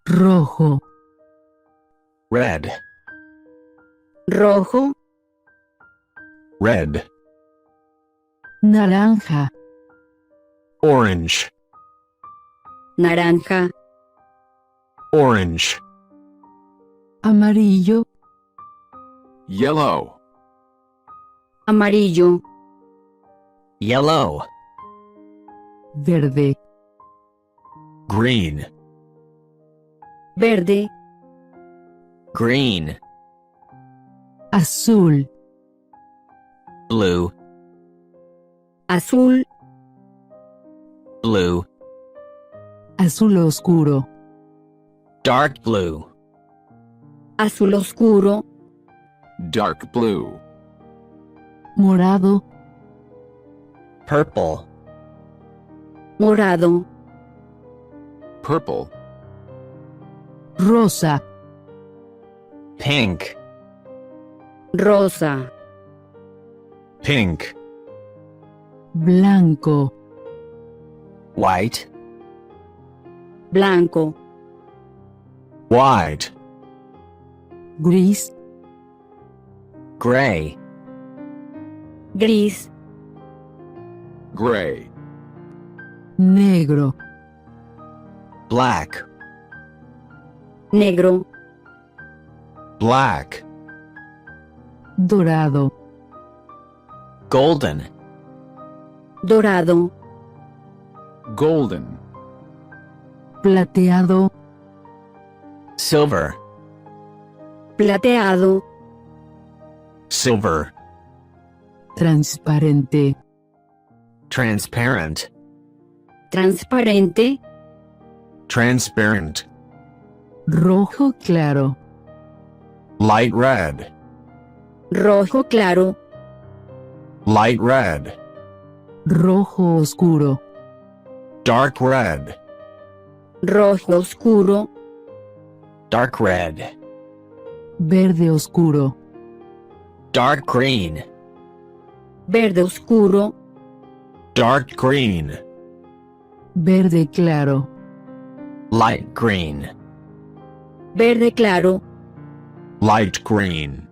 rojo, red, rojo, red, naranja, orange, naranja, orange, amarillo, yellow, amarillo, yellow, verde, green, verde, green, azul, blue, azul, blue, azul oscuro, dark blue, azul oscuro, dark blue, morado, purple, morado, purple, rosa, pink, rosa, pink, blanco, white, blanco, white, gris, gray, gris, gray, negro, black, negro, black, dorado, golden, dorado, golden, plateado, silver, plateado, silver, transparente, transparent, transparente, transparent, rojo claro, light red, rojo claro, light red, rojo oscuro, dark red, rojo oscuro, dark red, verde oscuro, dark green, verde oscuro, dark green, verde claro, light green, verde claro, light green.